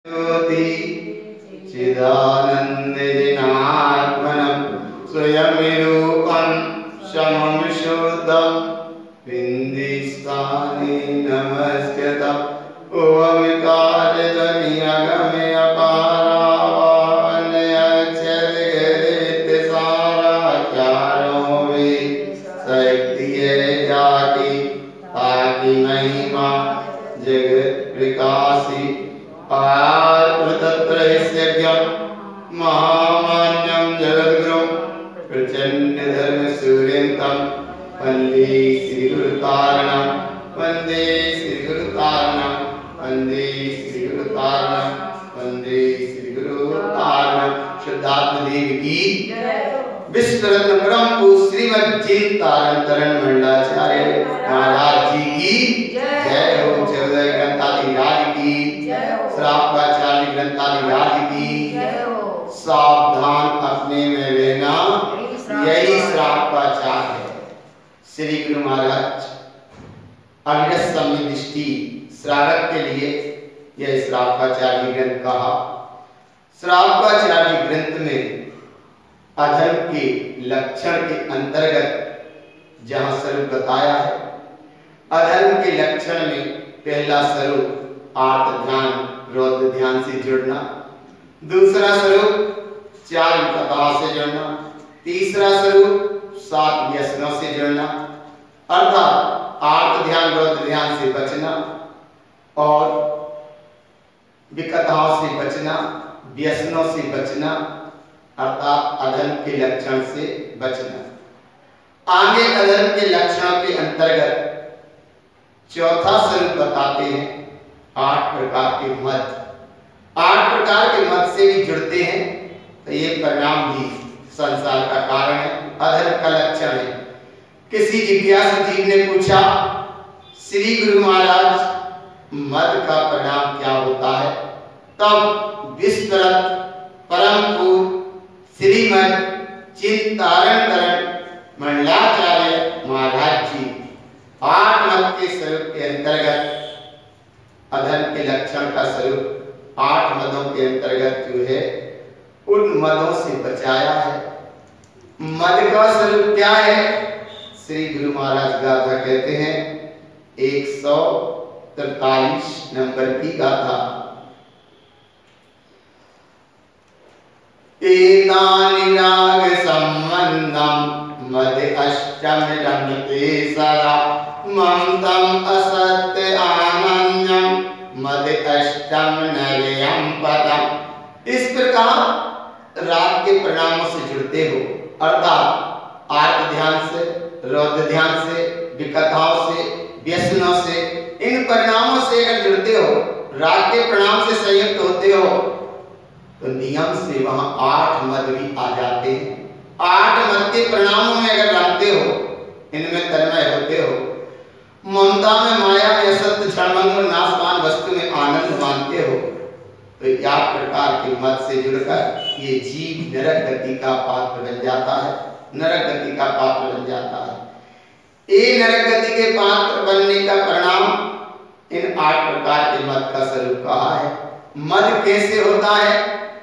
ज्योति चिदानंद जनात्मनं स्वयं रूपं समं शुद्धं बिंदिस्थाने नमस्कृतं ओंकार ध्वनि अगमे अपारावान अक्षर गणित सारा चारों वेद शक्ति है जाति ताकि महिमा जगत प्रकाशी आत्म तत्र हिस्यज्ञं महामान्यं जगद्गुरुं प्रचंड धर्म सूर्यन्तं वन्दे श्री गुरु तारणं वन्दे श्री गुरु तारणं वन्दे श्री गुरु तारणं वन्दे श्री गुरु तारणं। शुद्धात्म देव की विश्व रत्न परम पूज्य श्रीमद् जिन तारण तरण मंडलाचार्य महाराज जी की जय हो। चौदह ग्रंथाधिराज की श्रापाचार्य ग्रंथाधिराज की सावधान अपने में रहना, यही श्रापाचार है। श्री गुरु महाराज अग्रस दृष्टि श्रावक के लिए यह श्रापाचार्य ग्रंथ कहा। श्रापाचार्य ग्रंथ में अधर्म के लक्षण के अंतर्गत जहां स्वरूप बताया है, अधर्म के लक्षण में पहला स्वरूप आर्त ध्यान रौद्र ध्यान से जुड़ना, दूसरा स्वरूप चार विपदाओं से जुड़ना, तीसरा स्वरूप 7 व्यसनों से जुड़ना अर्थात आर्त ध्यान रौद्र ध्यान से बचना और विकताओं से बचना, व्यसनों से बचना अर्थात अधर्म के लक्षण से बचना। आगे अधर्म के लक्षणों के अंतर्गत चौथा स्वरूप बताते हैं 8 प्रकार के मत। 8 प्रकार के मत से भी जुड़ते हैं तो ये परिणाम भी संसार का कारण है, अधर्म का लक्षण है। किसी जिज्ञासु जीव ने पूछा, श्री गुरु महाराज मत का परिणाम क्या होता है? तब विश्वरत परम पूज्य श्रीमद् जिन तारण तरण मंडलाचार्य महाराज जी 8 मत के स्वरूप के अंतर्गत अधर्म के लक्षण का स्वरूप 8 मदों के अंतर्गत जो है उन मदों से बचाया है। मद का स्वरूप क्या है? श्री गुरु महाराज गाथा कहते हैं 143 नंबर की गाथा। एतानि राग संबंधम मद अष्टम रमते सदा ममतम असत्य आनंदम मद अष्टम नरयम पदम। इस प्रकार राग के परिणामों से जुड़ते हो अर्थात आर्त ध्यान से, रौद्र ध्यान से, विकताओं से, व्यसनों से, इन परिणामों से अगर जुड़ते हो, राग के परिणाम से संयुक्त होते हो तो नियम से वहां 8 मद भी आ जाते हैं। 8 मद के परिणामों में अगर रमते हो, इनमें तन्मय होते हो, ममता में माया में असत्य क्षणभंग और नाशवान वस्तु में आनंद मानते हो तो 8 प्रकार के मद से जुड़कर ये जीव नरक गति का पात्र बन जाता है, नरक गति का पात्र बन जाता है। ये नरक गति के पात्र बनने का परिणाम इन 8 प्रकार के मद का स्वरूप कहा है। मद कैसे होता है?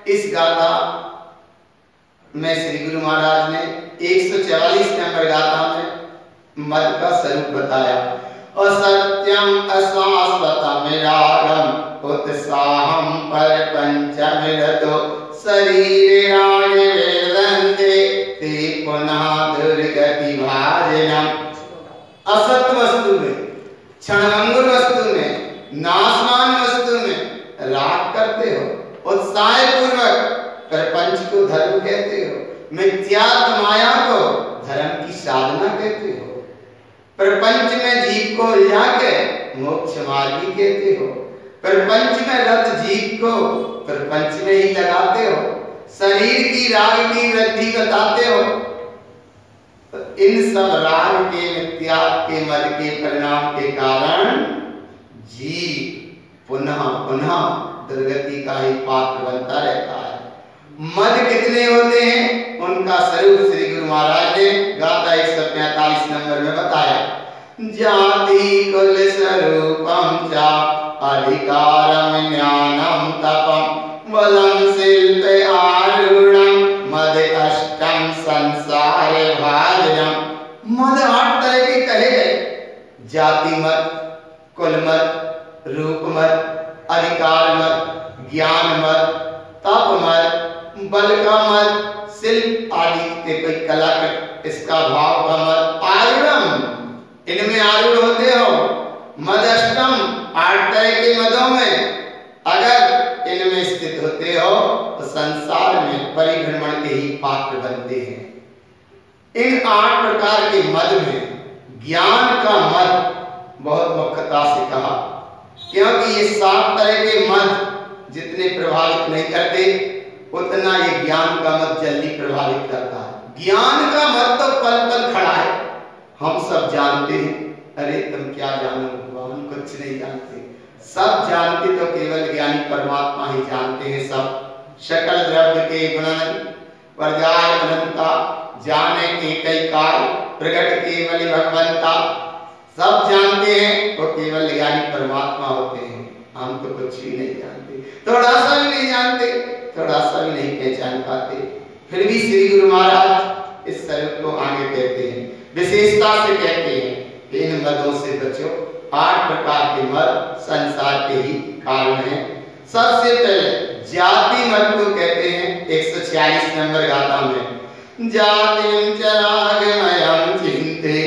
इस गाथा में श्री गुरु महाराज ने 144 नंबर गाथा में मद का स्वरूप बताया। असत्यम अशाश्वतम रागम उत्साहम पर पंचमृतो शरीर राग वेदन्ते ते पुनः दुर्गति भाजनम। असत वस्तु में, क्षणभंगुर वस्तु में, नाशवान वस्तु में राग करते हो, उत्साह पूर्वक प्रपंच को धर्म कहते हो, मिथ्यात्व माया को धर्म की साधना कहते हो, प्रपंच में जीव को उलझा के मोक्ष मार्गी कहते हो, प्रपंच में रत जीव को प्रपंच में ही लगाते हो, शरीर की राग की वृद्धि बताते हो। तो इन सब राग के, मिथ्यात्व के, मद के परिणाम के कारण जीव पुनः पुनः दुर्गति का ही पात्र बनता रहता है। मद कितने होते हैं उनका स्वरूप श्री गुरु महाराज ने गाथा 145 नंबर में बताया। जाति कुल स्वरूपम च अधिकारम ज्ञानम तपम मद 8 तरह के कहे गए, जाति मत, कुल मत, रूप मत, अधिकार मत, ज्ञान मत, तप मत, बल का मत, शिल्प आदि के कोई कला का इसका भाव का मत, आरूढ़म इनमें आरूढ़ होते हो, मदष्टम 8 तरह के मदों में अगर इनमें स्थित होते हो तो संसार में परिभ्रमण के ही पात्र बनते हैं। इन 8 प्रकार के मद में ज्ञान का मद बहुत मुख्यता से कहा, क्योंकि ये 7 तरह के मद जितने प्रभावित नहीं करते उतना ये ज्ञान का मद जल्दी प्रभावित करता है। ज्ञान का मद तो पल पल खड़ा है, हम सब जानते हैं। अरे तुम क्या जानो भगवान, कुछ नहीं जानते। सब जानते तो केवल ज्ञानी परमात्मा ही जानते हैं। सब सकल द्रव्य के गुणन परजाय अनंता, जाने एक काल प्रकट केवल भगवंता। सब जानते हैं वो केवल ज्ञानी परमात्मा होते हैं। हम तो कुछ भी नहीं जानते, थोड़ा सा भी नहीं जानते, थोड़ा सा भी नहीं पहचान पाते। फिर भी श्री गुरु महाराज इस स्वरूप को आगे कहते हैं, विशेषता से कहते हैं कि इन मदों से बचो। 8 प्रकार के मद संसार के ही कारण हैं। सबसे पहले जाति मद को कहते हैं 146 नंबर गाथा में, जातिं च रागमयं चिन्ते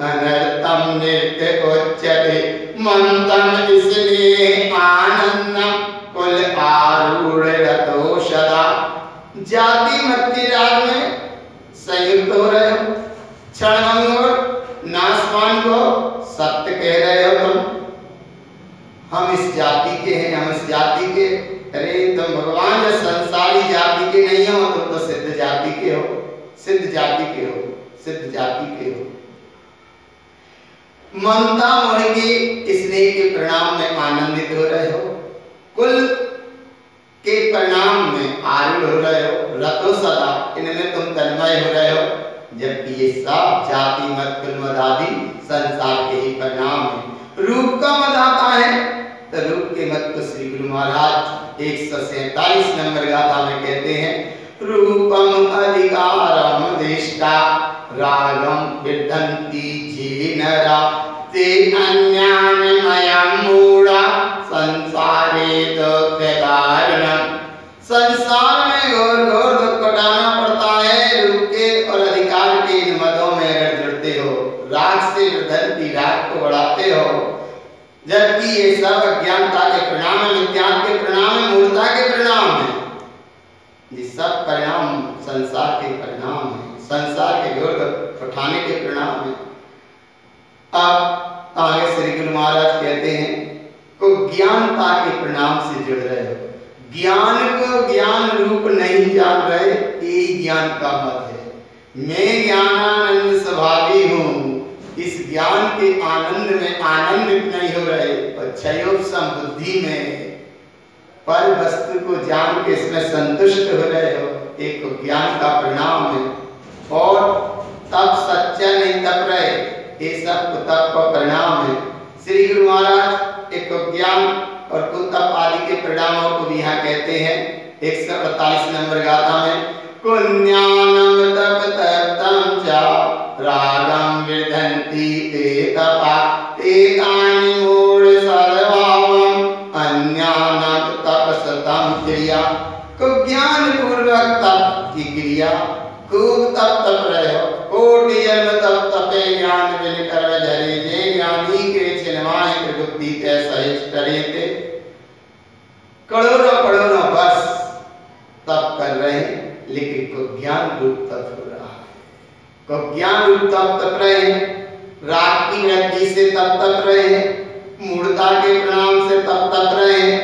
अनर्थम नृत्य उच्यते मंतम इसमें आनंदम कुल आरूढ़ रतो सदा। जाति मत के राग में संयुक्त हो रहे हो, क्षणभंग हो, नाशवान को सत्य कह रहे हो तुम। हम इस जाति के हैं, हम इस जाति के। अरे तुम भगवान जब संसारी जाति के नहीं हो, तुम तो सिद्ध जाति के हो, सिद्ध जाति के हो, सिद्ध जाति के हो। ममता मोह के स्नेह के परिणाम में आनंदित हो रहे हो, कुल के परिणाम में आरूढ़ हो रहे हो, रतो सदा इनमें तुम तन्मय हो रहे हो। जबकि ये सब जाति मत कुल मद आदि संसार के ही परिणाम है। रूप का मद आता है तो रूप के मत को श्री गुरु महाराज 147 नंबर गाथा में कहते हैं, रूपम अधिकारम दृष्टा रागम विदन्ति जे नरा ते अन्यान मयं मूढ़ा संसारे दुख कारणम। संसार में घोर घोर दुख कटाना पड़ता है रूप के और अधिकार के इन मदों में अगर जुड़ते हो, राग से विदन्ति राग को बढ़ाते हो। जबकि ये सब अज्ञानता के परिणाम है, मिथ्यात्व के परिणाम है, मूर्खता के परिणाम है। ये सब परिणाम संसार के परिणाम है, संसार के घोर उठाने के परिणाम है। अब आगे श्री गुरु महाराज कहते हैं को ज्ञानता के परिणाम से जुड़ रहे हो, ज्ञान को ज्ञान रूप नहीं जान रहे, ये ज्ञान का मत है। मैं ज्ञानानंद स्वभावी हूँ, इस ज्ञान के आनंद में आनंदित नहीं हो रहे और क्षयोपम बुद्धि में पर वस्तु को जान के इसमें संतुष्ट हो रहे हो, एक ज्ञान का परिणाम है। और तब सच्चा नहीं तप रहे, ये सब कुतप का परिणाम है। श्री गुरु महाराज एक ज्ञान और कुतप आदि के परिणामों को भी यहाँ कहते हैं 148 नंबर गाथा में, कुज्ञानम तप तप्तम च रागम विदन्ति ते तपा एतानि मूढ़ सर्वावम अन्यानम तपसतम क्रिया। कुज्ञान पूर्वक तप की क्रिया, खूब तप तप रहे हो, कोटि जन्म तप तपे ज्ञान बिन कर्म धरे जे ज्ञानी के छिनवाए त्रिबुद्धि के सहित करे थे। करोड़ों करोड़ों वर्ष तप कर रहे हैं, लेकिन को ज्ञान रूप तप हो रहा है, को ज्ञान रूप तप तप रहे हैं, राग की वृत्ति से तप तप रहे हैं, मूढ़ता के परिणाम से तप तप रहे हैं,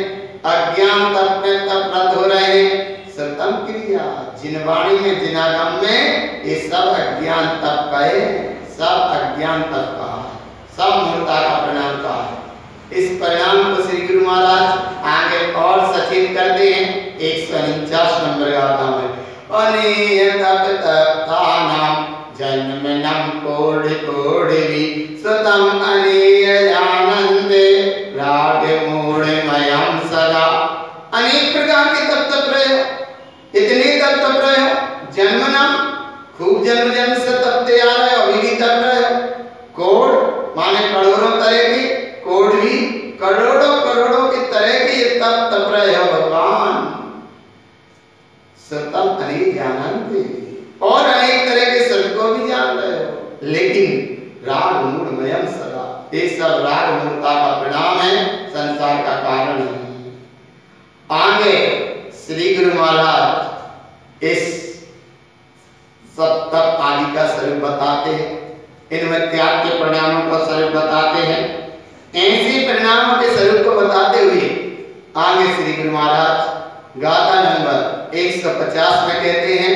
अज्ञान तप में तप रत हो रहे हैं। सतम क्रिया जिनवाणी में जिनागम में ये सब अज्ञान तप का है, सब अज्ञान तप का है, सब मूर्ता का परिणाम का है। इस परिणाम को श्री गुरु महाराज आगे और सचेत करते हैं 149 नंबर गाथा में, अनेय तप तप्तानाम जन्मनम कोटि कोटि सुतम अनेय आनंदे राग मूढ़मयं सदा। अनेक प्रकार के तप तप रहे हो, इतने तप तप रहे हो, जन्मनम खूब जन्म जन्म से तपते आ रहे हो, अभी भी तप रहे हो। सतम अनेक जानते और अनेक तरह के शब्द को भी जान रहे हो, लेकिन राग मूढ़मयम सदा, ये सब राग मूढ़ता का परिणाम है, संसार का कारण है। आगे श्री गुरु महाराज इस सप्तक आदि का स्वरूप बताते हैं, इनमें त्याग के परिणामों का स्वरूप बताते हैं। ऐसे परिणामों के स्वरूप को बताते हुए आगे श्री गुरु महाराज गाथा नंबर 150 में कहते हैं,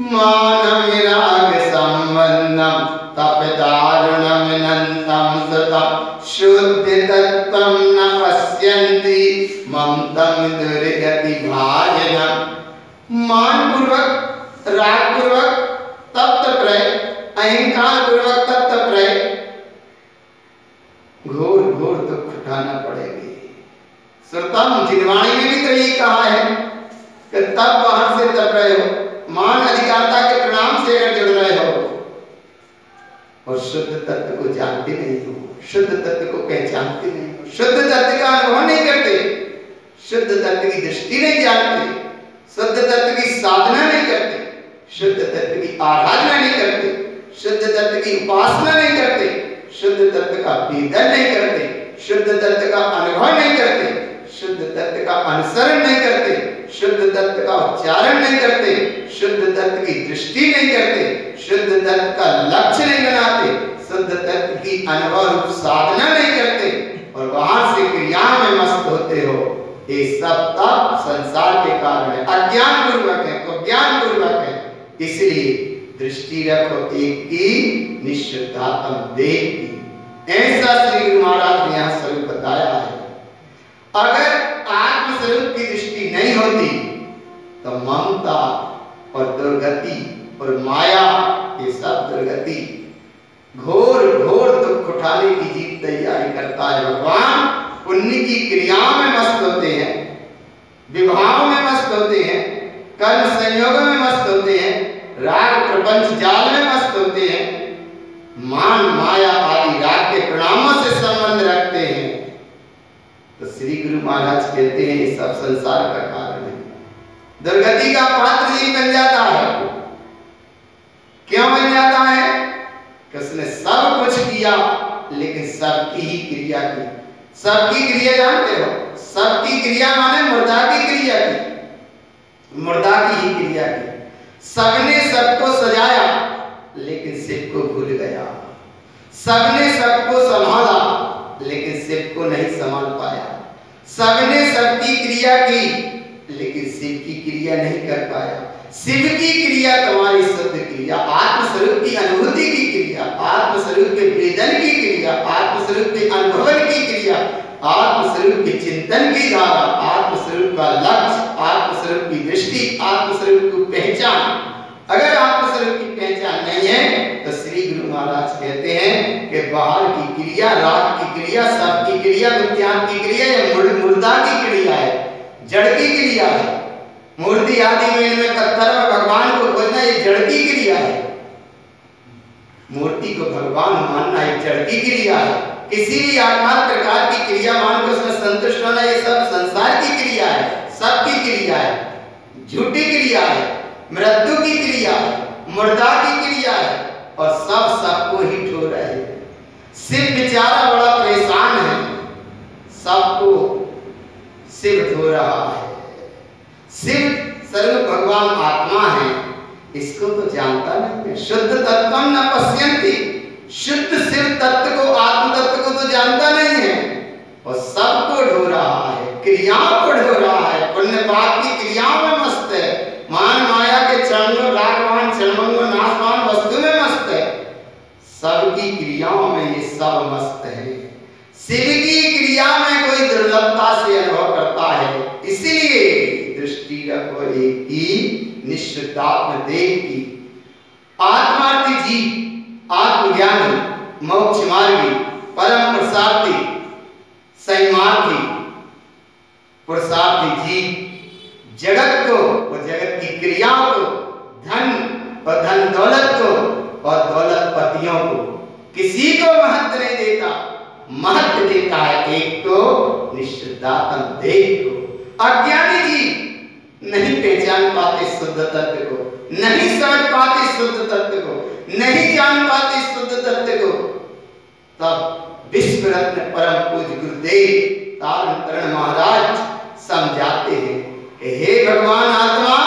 मानम राग संबंधम तप दारुणम नंतम सतम शुद्ध तत्वम न पश्यन्ति ममतम दुर्गति भाजनम। मान पूर्वक, राग पूर्वक, तप्त प्रय, अहंकार पूर्वक तप्त प्रय घोर घोर दुख उठाना पड़ेगी। श्रोताओं, जिनवाणी में भी तो यही कहा है कि तब बाहर से तप रहे हो, मान अधिकारता के परिणाम से अगर जुड़ रहे हो और शुद्ध तत्व को जानते नहीं हो, शुद्ध तत्व को पहचानते नहीं हो, शुद्ध तत्व का अनुभव नहीं करते, शुद्ध तत्व की दृष्टि नहीं जानते, शुद्ध तत्व की साधना नहीं करते, शुद्ध तत्व की आराधना नहीं करते, शुद्ध तत्व की उपासना नहीं करते, शुद्ध तत्व का वेदन नहीं करते, शुद्ध तत्व का अनुभव नहीं करते, शुद्ध तत्व का अनुसरण नहीं करते, शुद्ध तत्व का उच्चारण नहीं करते, शुद्ध तत्व की दृष्टि नहीं करते, शुद्ध तत्व का लक्ष्य नहीं बनाते, शुद्ध तत्व की अनुभव रूप साधना नहीं करते और वहां से क्रिया में मस्त होते हो, ये सब तप संसार के कारण है, अज्ञान पूर्वक है, अज्ञान पूर्वक है। इसलिए दृष्टि रखो एक की, निश्चितात्म देह की। ऐसा श्री गुरु महाराज ने यहाँ स्वरूप बताया है। अगर आत्म स्वरूप की दृष्टि नहीं होती तो ममता और दुर्गति और माया, ये सब दुर्गति, घोर घोर दुख उठाने की जीव तैयारी करता है। भगवान पुण्य की क्रियाओं में मस्त होते हैं, विवाहों में मस्त होते हैं, कर्म संयोगों में मस्त होते हैं, राग प्रपंच जाल में मस्त होते हैं, मान माया आदि राग के परिणामों से संबंध रखते हैं। तो श्री गुरु महाराज कहते हैं ये सब संसार का कारण है। दुर्गति का पात्र जीव बन जाता है। क्यों बन जाता है? कि उसने सब कुछ किया लेकिन सबकी ही क्रिया की। सबकी क्रिया जानते हो? सबकी क्रिया माने मुर्दा की क्रिया की, मुर्दा की ही क्रिया की। सबने सबको सजाया लेकिन शिव को भूल गया, सबने सबको संभाला लेकिन शिव को नहीं संभाल पाया, सबने सबकी क्रिया की लेकिन शिव की क्रिया नहीं कर पाया। शिव की क्रिया तुम्हारी शुद्ध क्रिया, आत्मस्वरूप की अनुभूति की क्रिया, आत्मस्वरूप के वेदन की क्रिया, आत्मस्वरूप के अनुभवन की क्रिया, आत्मस्वरूप के चिंतन की धारा, आत्मस्वरूप का लक्ष्य, आत्मस्वरूप की दृष्टि, आत्मस्वरूप की पहचान। अगर आत्मस्वरूप की पहचान नहीं है तो श्री गुरु महाराज कहते हैं कि बाहर की क्रिया, राग की क्रिया, सब की क्रिया, विज्ञान की क्रिया या मुर्दा की क्रिया है, जड़ की क्रिया है। मूर्ति आदि में पत्थर में भगवान को खोजना ये जड़ की क्रिया है। मूर्ति को भगवान मानना एक जड़ की क्रिया है। किसी भी आकार प्रकार की क्रिया मान को उसमें संतुष्ट होना ये सब संसार की क्रिया है, सबकी क्रिया है, झूठी क्रिया है, मृत्यु की क्रिया है, मुर्दा की क्रिया है और सब सबको ही ठो रहे हैं। शिव बेचारा बड़ा परेशान है, सबको शिव ठो रहा है। शिव स्वरूप भगवान आत्मा है, इसको तो जानता नहीं है। शुद्ध तत्वम न पश्यन्ति, शुद्ध शिव तत्व को, आत्म तत्व को तो जानता नहीं है और सबको ढो रहा है, क्रियाओं को ढो रहा है, पुण्य पाप की क्रियाओं में मस्त है, मान माया के चरणों, रागवान चरणों, नाशवान वस्तु में मस्त है। सबकी क्रियाओं में ये सब मस्त है। शिव की क्रिया में कोई दुर्लभता से अनुभव करता है, इसीलिए दृष्टि रखो एक की, निश्चितात्म देह की। आत्मार्थी जीव, आत्मज्ञानी, मोक्ष मार्गी, परम पुरुषार्थी, संयमार्थी, पुरुषार्थी जीव जगत को और जगत की क्रियाओं को, धन और धन दौलत को और दौलत पतियों को, किसी को महत्व नहीं देता, महत्व देता है एक को, निश्चितात्म देह को। अज्ञानी जीव नहीं पहचान पाते शुद्ध तत्व को, नहीं समझ पाते शुद्ध तत्व को, नहीं जान पाते शुद्ध तत्व को, तब विश्व रत्न परम पूज्य गुरुदेव तारण तरण महाराज समझाते हैं, हे भगवान आत्मा,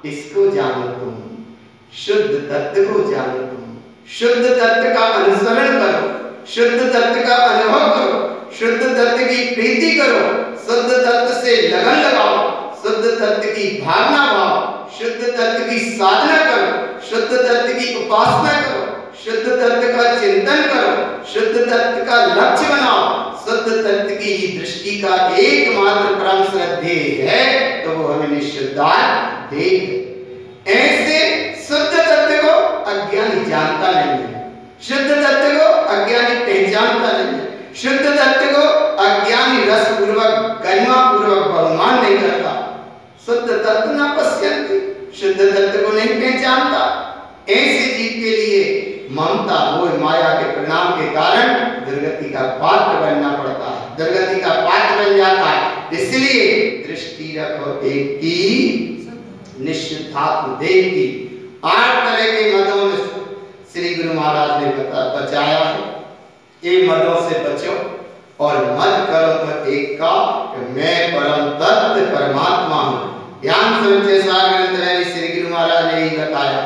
इसको जानो तुम, शुद्ध तत्व को जानो तुम, शुद्ध तत्व का अनुसरण करो, शुद्ध तत्व का अनुभव करो, शुद्ध तत्व की प्रीति करो, शुद्ध तत्व से लगन लगाओ, शुद्ध तत्व की भावना भाव, शुद्ध तत्व की साधना करो, शुद्ध तत्व की उपासना करो, शुद्ध तत्व का चिंतन करो, शुद्ध तत्व का लक्ष्य बनाओ, शुद्ध तत्व की ही दृष्टि का एकमात्र परम श्रद्धेय है तो वो हमें निश्चिद्धार्थ देव। ऐसे शुद्ध तत्व को अज्ञानी जानता नहीं है, शुद्ध तत्व को अज्ञानी पहचानता नहीं है, शुद्ध तत्व को अज्ञानी रस पूर्वक गरिमा पूर्वक बहुमान नहीं करता, शुद्ध तत्व न पश्यन्ति, शुद्ध तत्व को नहीं पहचानता। ऐसे जीव के लिए ममता मोह माया के परिणाम के कारण दुर्गति का पात्र बनना पड़ता है, दुर्गति का पात्र बन जाता है। इसलिए दृष्टि रखो एक की, निश्चितात्म देव की। 8 तरह के मदों में श्री गुरु महाराज ने बचाया है, ये मदों से बचो और मत करो तो एक का मैं परम तत्व परमात्मा हूँ। ज्ञान संचय सार ग्रंथ में श्री गुरु महाराज ने यही बताया,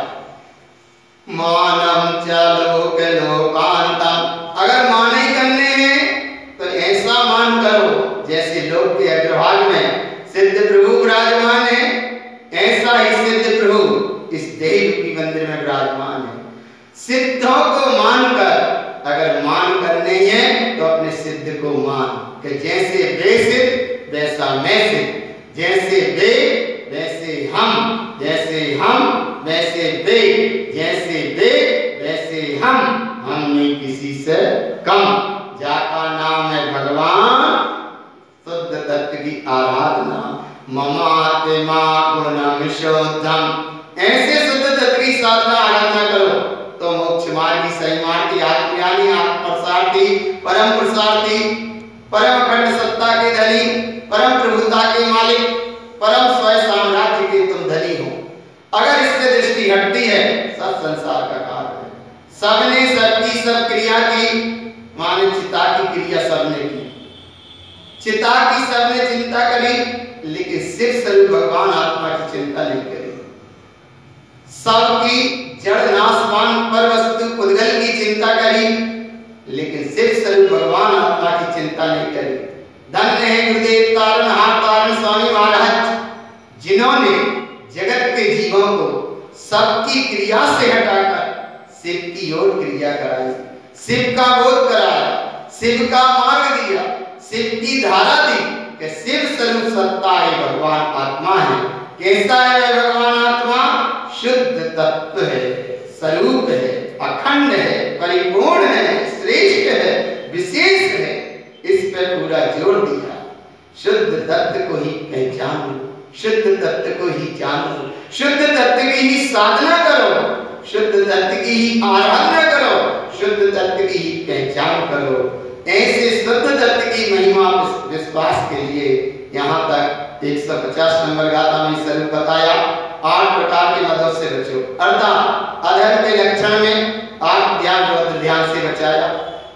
मानम च लोक लोकांतम, अगर मान ही करने हैं तो ऐसा मान करो जैसे लोक के अग्रभाग में सिद्ध प्रभु विराजमान है, ऐसा ही सिद्ध प्रभु इस देह रूपी मंदिर में विराजमान है। सिद्धों को मानकर, अगर मान करने हैं तो अपने सिद्ध को मान, कि जैसे वे सिद्ध वैसा मैं सिद्ध, जैसे वे वैसे हम, जैसे हम वैसे वे, जैसे वे वैसे हम नहीं किसी से कम। जाका नाम है भगवान, शुद्ध तत्व की आराधना, ममात्मा गुणम शुद्धम, ऐसे शुद्ध तत्व की साधना आराधना करो तो मोक्ष मार्ग की सही मार्ग की आत्मज्ञानी आत्मप्रसारती परम प्रसारती परम अखंड सत्ता के धनी, परम प्रभुता के मालिक, परम स्वयं साम्राज्य के तुम धनी हो। अगर इससे दृष्टि हटती है सब संसार का कार्य है, सबने सबकी सब क्रिया की, माने चिता की क्रिया सबने की, चिता की सबने चिंता करी, लेकिन शिव स्वरूप भगवान आत्मा की चिंता नहीं करी। सबकी जड़ नाशवान पर वस्तु उद्गल की चिंता करी, लेकिन शिव स्वरूप भगवान आत्मा की चिंता नहीं करी। धन्य है गुरुदेव तारण हाथ तारण स्वामी महाराज, जिन्होंने जगत के जीवों को सबकी क्रिया से हटाकर शिव की ओर क्रिया कराई, शिव का बोध कराया, शिव का मार्ग दिया, शिव की धारा दी कि शिव स्वरूप सत्ता है, भगवान आत्मा है। कैसा है वह भगवान आत्मा? शुद्ध तत्व है, स्वरूप है, अखंड है, परिपूर्ण है, श्रेष्ठ है, विशेष है। इस पर पूरा जोर दिया, शुद्ध तत्व को ही पहचानो, शुद्ध तत्व को ही जानो, शुद्ध तत्व की ही साधना करो, शुद्ध तत्व की ही आराधना करो, शुद्ध तत्व की ही पहचान करो। ऐसे शुद्ध तत्व की महिमा विश्वास के लिए यहाँ तक 150 नंबर गाथा में स्वरूप बताया। 8 प्रकार के मदों से बचो, अर्थात अधर्म के लक्षण में 8 ध्यान से बचाया,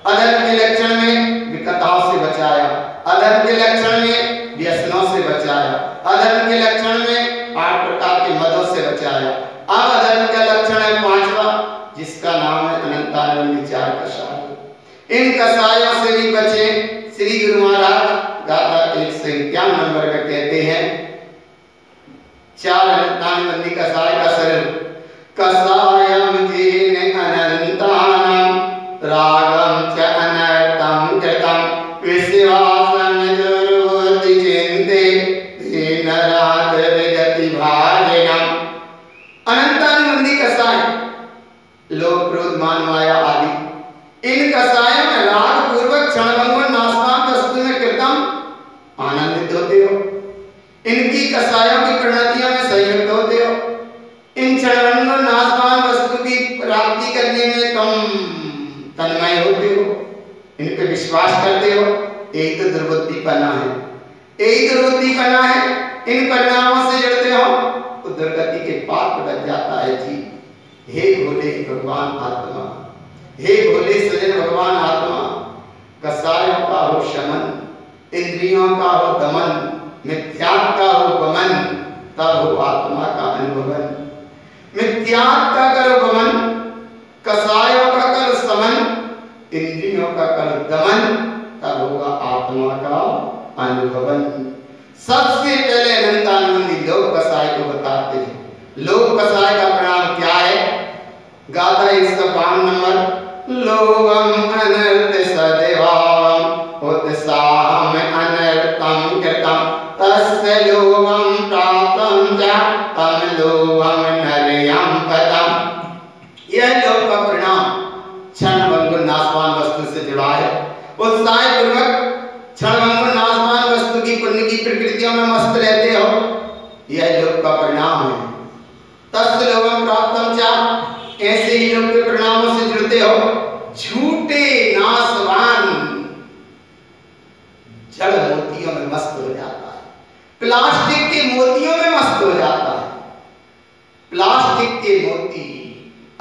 अधर्म के लक्षण में विकटाओं से बचाया, अधर्म के लक्षण में व्यसनों से बचाया, अधर्म के लक्षण में 8 प्रकार के मदों से बचाया। अब अधर्म का लक्षण है 5वां, जिसका नाम है अनंतानंद विचार कषाय। इन कषायों से भी बचे। श्री गुरु महाराज गाथा 151 नंबर का कहते हैं, 4 अनंतानंदी कषाय का स्वरूप, कषायम जीन अनंतानम रागम च अनर्थम कृतम विश्वासम दुर्बुद्धि चिंते दीन रात विगति भाजनम। अनंतानंदी कषाय, लोभ क्रोध मान माया आदि, इन कषायों में राग पूर्वक क्षणभंगुर नाशवान वस्तु में कृतम आनंदित होते हो, इनकी कषायों की प्रणतियों में संयुक्त होते हो, इन क्षणभंगुर नाशवान वस्तु की प्राप्ति करने में तुम तन्मय होते हो, इन पे विश्वास करते हो। यही तो दुर्बुद्धिपना है, यही दुर्बुद्धिपना है। इन परिणामों से जुड़ते हो तो दुर्गति के पात्र बन जाता है जी। हे भोले भगवान आत्मा, हे भोले सजन भगवान आत्मा, कसायों का हो शमन, इंद्रियों का हो दमन, मिथ्यात्व का हो गमन, तब हो आत्मा का अनुभवन। मिथ्यात्व का करो गमन, कसायों का करो समन, इंद्रियों का करो दमन, तब होगा आत्मा का अनुभवन। सबसे पहले अनंतानंदी लोक कसाय को बताते हैं। लोक कसाय का प्रणाम क्या है? गाथा 152 नंबर। लोभम अनर्थ सदेवाम उत्साहम अनर्थम कृतम तस्य लोभम प्राप्तम च तम लोभम नरयम पदम। यह लोक का परिणाम क्षणभंगुर नाशवान वस्तु से जुड़ा है। उत्साह पूर्वक क्षणभंगुर नाशवान वस्तु की पुण्य की प्रकृतियों में मस्त रहते हो, यह लोक का परिणाम है। तस्य लोभम प्राप्तम च, ऐसे ही लोग के परिणामों से जुड़ते हो। झूठे नाशवान जड़ मोतियों में मस्त हो जाता है, प्लास्टिक के मोतियों में मस्त हो जाता है। प्लास्टिक के मोती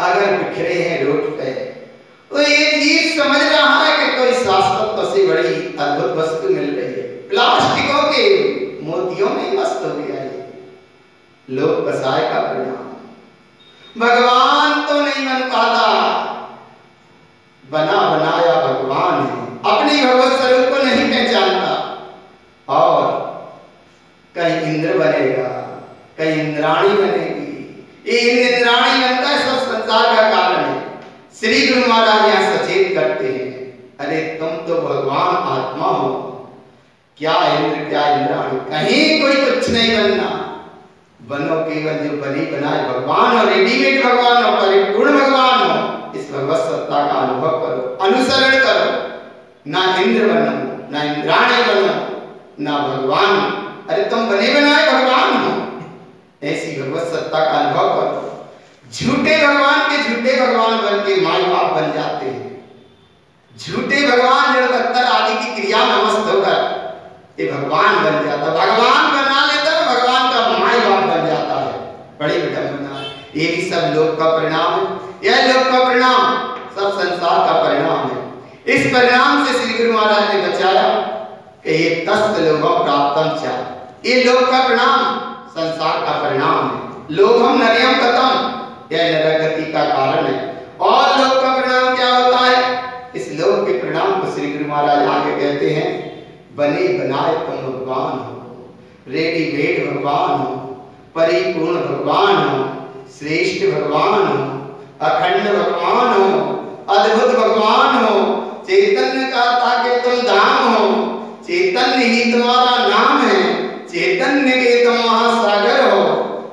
अगर बिखरे हैं रोड पे, तो ये जीव समझ रहा है कि कोई शाश्वत से बड़ी अद्भुत वस्तु मिल रही है, प्लास्टिकों के मोतियों में मस्त हो गया है। लोक कसाय का परिणाम। भगवान तो नहीं बन पाता, बना बनाया भगवान है, अपने भगवत स्वरूप को नहीं पहचानता और कहीं इंद्र बनेगा, कहीं इंद्राणी बनेगी। ये इंद्राणी बनता है सब संसार का कारण है। श्री गुरु महाराज यहाँ सचेत करते हैं, अरे तुम तो भगवान आत्मा हो, क्या इंद्र क्या इंद्राणी, कहीं कोई कुछ नहीं बनना। बनो केवल जो बनी बनाए भगवान हो, रेडीमेड भगवान हो, परिपूर्ण भगवान हो। इस भगवत सत्ता का अनुभव करो, अनुसरण करो। ना इंद्र बनो, ना इंद्राणी बनो, ना भगवान। अरे तुम बने बनाए भगवान हो, ऐसी भगवत सत्ता का अनुभव करो। झूठे भगवान के झूठे भगवान बन के माई बाप बन जाते हैं। झूठे भगवान जड़बत्तर आदि की क्रिया में मस्त होकर ये भगवान बन जाता, भगवान बना लेता है, भगवान का माई बाप बन जाता है। बड़ी विडंबना है। ये भी सब लोक का परिणाम है। यह लोक का परिणाम सब संसार का परिणाम है। इस परिणाम से श्री गुरु महाराज ने बचाया कि ये तस्य लोभम प्राप्तम च, ये लोक का परिणाम संसार का परिणाम है। लोभम नरयम कथम, यह नरगति का कारण है। और लोक का परिणाम क्या होता है? इस लोक के परिणाम को श्री गुरु महाराज आगे कहते हैं, बने बनाए तुम भगवान हो, रेडीमेड भगवान हो, परिपूर्ण भगवान हो, श्रेष्ठ भगवान हो, अखंड भगवान हो, अद्भुत भगवान हो, चैतन्य का ताकि तुम धाम हो, चैतन्य ही तुम्हारा नाम है, चैतन्य के तुम महासागर हो,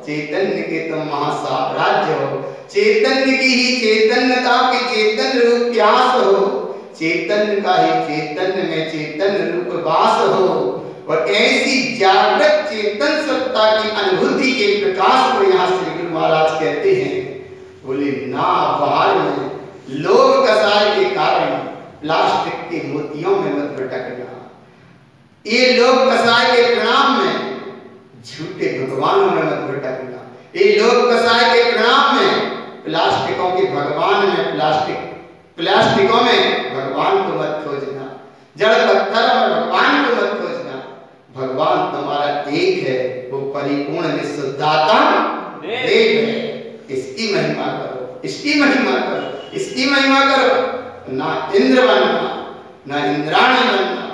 चैतन्य के तुम महासाम्राज्य हो, चैतन्य की ही चैतन्यता के चैतन्य रूप प्यास हो, चैतन्य का ही चैतन्य में चैतन्य रूप वास हो। और ऐसी जागृत चेतन सत्ता की अनुभूति के प्रकाश को यहाँ श्री गुरु महाराज कहते हैं। बोले ना बाहर में लोभ कसाय के कारण प्लास्टिक के मोतियों में मत भटकना। ये लोभ कसाय के परिणाम में झूठे भगवानों में मत भटकना। ये लोभ कसाय के परिणाम में प्लास्टिकों के भगवान में प्लास्टिकों में भगवान को मत खोजना, जड़ पत्थर में भगवान को मत खोजना। भगवान तुम्हारा एक है, वो परिपूर्ण निःशुद्धात्मा देव है। इसकी महिमा करो, इसकी महिमा करो, इसकी महिमा करो। ना इंद्र बनना, ना इंद्राणी बनना,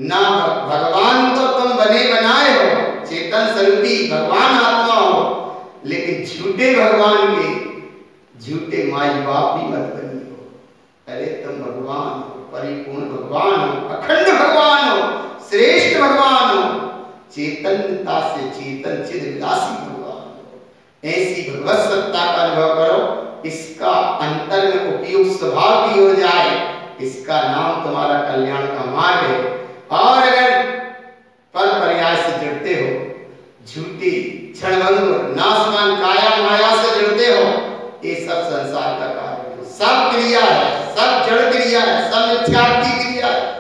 ना भगवान तो तुम बने बनाए हो, चेतन स्वरूपी भगवान आत्मा हो, लेकिन झूठे भगवान के झूठे माई बाप भी मत बनिए। अरे तुम भगवान हो, परिपूर्ण भगवान हो, अखंड भगवान हो, श्रेष्ठ भगवान हो, चैतन्यता से चेतन चिद विलासी भगवान हो। ऐसी भगवत सत्ता का अनुभव करो। इसका अंतर में उपयुक्त स्वभाव भी हो जाए, इसका नाम तुम्हारा कल्याण का मार्ग है। और अगर पर पर्याय से जुड़ते हो, झूठी क्षणभंगुर नाशवान काया माया से जुड़ते हो, ये सब संसार का कार्य है, सब क्रिया है, सब जड़ क्रिया है, सब मिथ्यात्व की क्रिया है।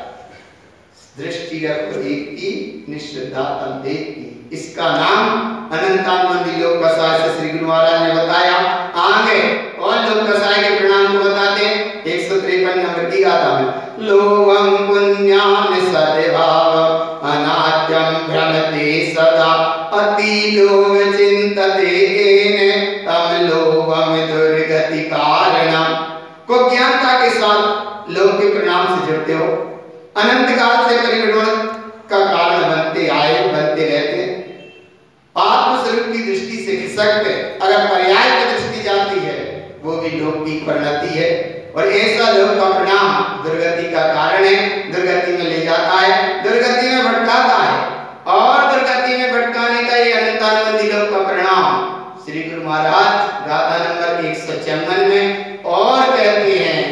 दृष्टि रखो एक की, निश्चितात्म देव की। इसका नाम अनंतानंदी लोक कसाय से श्री गुरु महाराज ने बताया। आगे और लोक कसाय के प्रणाम को बताते हैं 153 नंबर की गाथा में। लोभम पुण्यान सद्भाव अनाद्यम भ्रमते सदा अति लोभ चिंतते येन तम लोभम दुर्गति कारणम। को ज्ञानता के साथ लोक के प्रणाम से जुड़ते हो, अनंत काल से परिवर्तन का कारण बनते आए, बनते रहते हैं। आत्मस्वरूप की दृष्टि से खिसकते, अगर पर्याय की दृष्टि जाती है वो भी लोक की परिणति है। और ऐसा लोक का परिणाम दुर्गति का कारण है, दुर्गति में ले जाता है, दुर्गति में भटकाता है। और दुर्गति में भटकाने का ये अनंतानंदी लोक का परिणाम श्री गुरु महाराज गाथा नंबर 156 में और कहते हैं।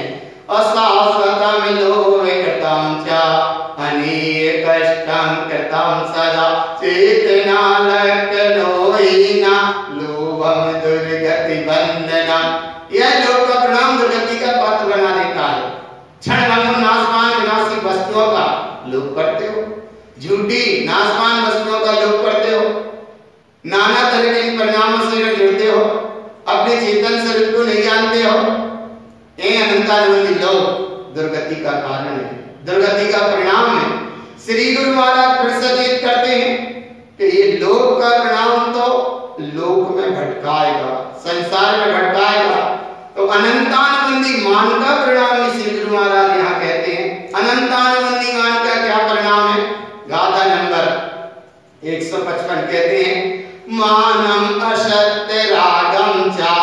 अशाश्वतम लोभे कृतं च अनेक कष्टं कृतं सदा चेतना लक्ष्णोहीना लोभम दुर्गति बंधनम। यह लोक का परिणाम दुर्गति का पात्र बना देता है। क्षण भंगुर नाशवान विनाशी वस्तुओं का लोप करते हो, झूठी नाशवान वस्तुओं का लोप करते हो, नाना तरह के परिणामों से जुड़ते हो, अपने चेतन स्वरूप को नहीं जानते हो। ये अनंतानंदी लोक दुर्गति का कारण है, दुर्गति का परिणाम है। श्री गुरु महाराज फिर सचेत करते हैं कि ये लोक का परिणाम तो लोक में भटकाएगा, संसार में भटकाएगा। तो अनंतानंदी मान का परिणाम ही श्री गुरु महाराज यहाँ कहते हैं। अनंतानंदी मान का क्या परिणाम है? गाथा नंबर 155 कहते हैं। मानम असत्य रागम चा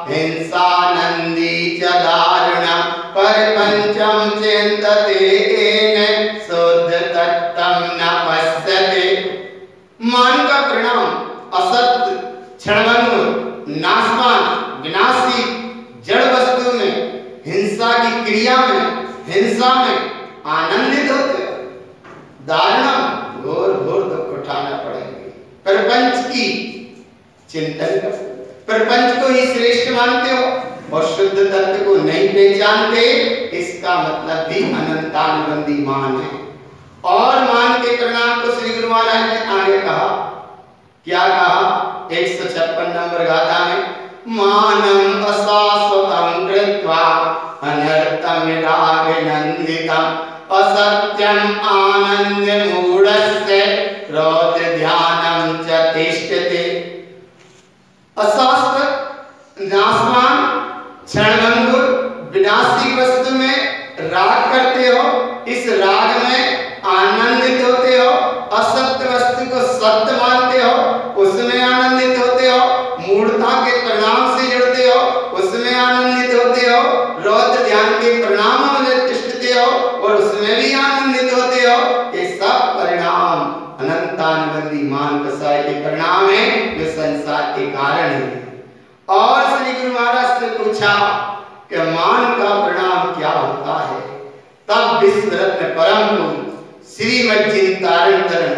हिंसानंदी च दारुणा परपंचम चिंतते येन शुद्ध तत्त्वं न पश्यते। मान का परिणाम असत्य, क्षणभंगुर, नाशवान, विनाशी जड़ वस्तु में, हिंसा की क्रिया में, हिंसा में आनंदित होते हो, दारुणम घोर घोर दुख उठाना पड़ेंगे। प्रपंच की चिंतन करते, प्रपंच को ही श्रेष्ठ मानते हो और शुद्ध तत्व को नहीं पहचानते, इसका मतलब भी अनंतानंदी मान है। और मान के परिणाम को श्री गुरु महाराज ने आगे कहा, क्या कहा? 156 नंबर गाथा में। मानम अशाश्वतं कृत्वा अनर्थम राग नंदितम असत्यम आनंद मूढ़स्य रौद्र ध्यानम च तिष्ठते। अशाश्वत, नाशवान, क्षणभंगुर, विनाशी वस्तु में राग करते हो, इस राग में आनंदित होते हो, असत्य वस्तु को सत्य मानते हो, उसमें आनंदित होते हो, मूढ़ता के परिणाम से जुड़ते हो, उसमें आनंदित होते हो, रौद्र ध्यान के परिणामों में तिष्ठते हो और उसमें भी आनंदित होते हो। ये सब परिणाम अनंतानंदी मान कसाय के परिणाम है, जो संसार के कारण है। और श्री गुरु महाराज से पूछा कि मान का परिणाम क्या होता है? तब विश्व रत्न परम गुरु श्रीमद चिंतारण तरण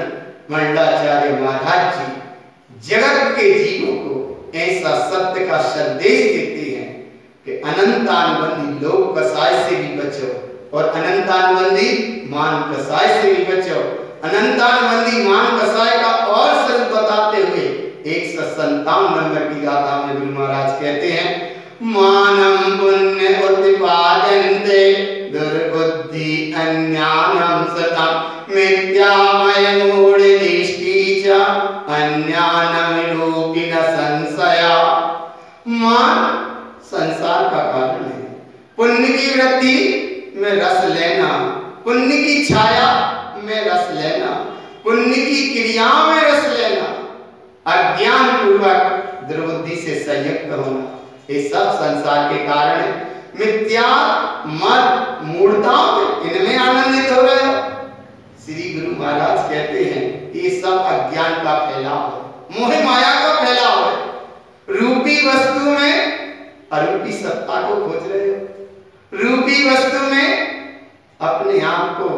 मंडलाचार्य महाराज जी जगत के जीवों को ऐसा सत्य का संदेश देते हैं कि अनंतानंदी लोक कसाय से भी बचो और अनंतानंदी मान कसाय से भी बचो। अनंतानंदी मान कसाय का और स्वरूप बताते हुए 157 नंबर की गाथा में गुरु महाराज कहते हैं। मानम पुण्य उत्पादन्ते दुर्बुद्धि अज्ञानम सतम मिथ्यामय मूढ़ दृष्टि च अज्ञानम रूपिण संशया। मान संसार का कारण है। पुण्य की वृद्धि में रस लेना, पुण्य की छाया में रस लेना, पुण्य की क्रिया में रस लेना, अज्ञान पूर्वक दुर्बुद्धि से संयुक्त होना, ये सब संसार के कारण है। मिथ्या मत मूढ़ता इनमें आनंदित हो रहे हो। श्री गुरु महाराज कहते हैं ये सब अज्ञान का फैलाव है, मोह माया का फैलाव है। रूपी वस्तु में अरूपी सत्ता को खोज रहे हो, रूपी वस्तु में अपने आप को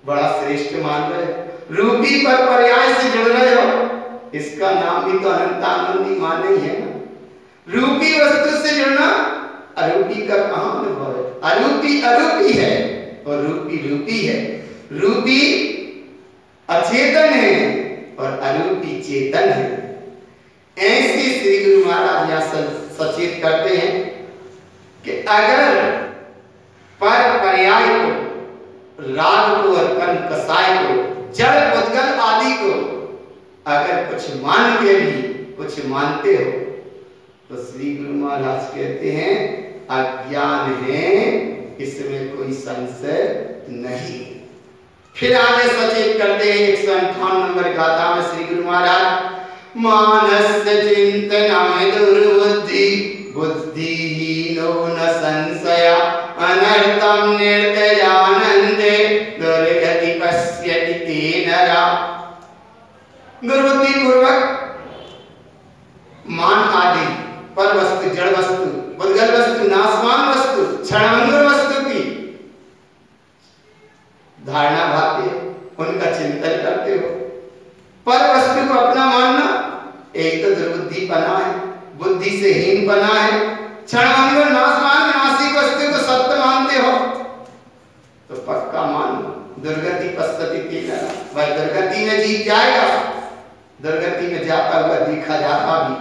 बड़ा श्रेष्ठ मान रहे हो, रूपी पर पर्याय से जुड़ रहे हो। इसका नाम भी तो अनंतानंदी मान नहीं है ना। रूपी वस्तु से जुड़ना अरूपी का कहां अनुभव है? अरूपी अरूपी है और रूपी रूपी है। रूपी अचेतन है और अरूपी चेतन है। ऐसे श्री गुरु महाराज यहाँ सचेत करते हैं कि अगर पर पर्याय को, राग को और कर्म कसाय को, जड़ पुद्गल आदि को अगर कुछ मान के भी कुछ मानते हो तो श्री गुरु महाराज कहते हैं अज्ञान है, इसमें कोई संशय नहीं। फिर आगे सचेत करते हैं 158 नंबर गाथा में श्री गुरु महाराज, मानस चिंतन दुर्बुद्धि बुद्धिहीनो न संशय अनर्थम निर्दयानंदे दुर्गति पश्यति ते नरा। दुर्बुद्धि पूर्वक मान आदि पर वस्तु, जड़ वस्तु, बुद्धगल वस्तु, नाशवान वस्तु, क्षणभंगुर वस्तु की धारणा भाते हो, उनका चिंतन करते हो। पर वस्तु को अपना मानना एक तो दुर्बुद्धि बना है, बुद्धि से हीन बना है। क्षणभंगुर नाशवान नासी वस्तु को सत्य मानते हो तो पक्का मान लो दुर्गति पश्यति ते नरा, वह दुर्गति में जीत जाएगा। दुर्गति में जाता हुआ देखा जाता भी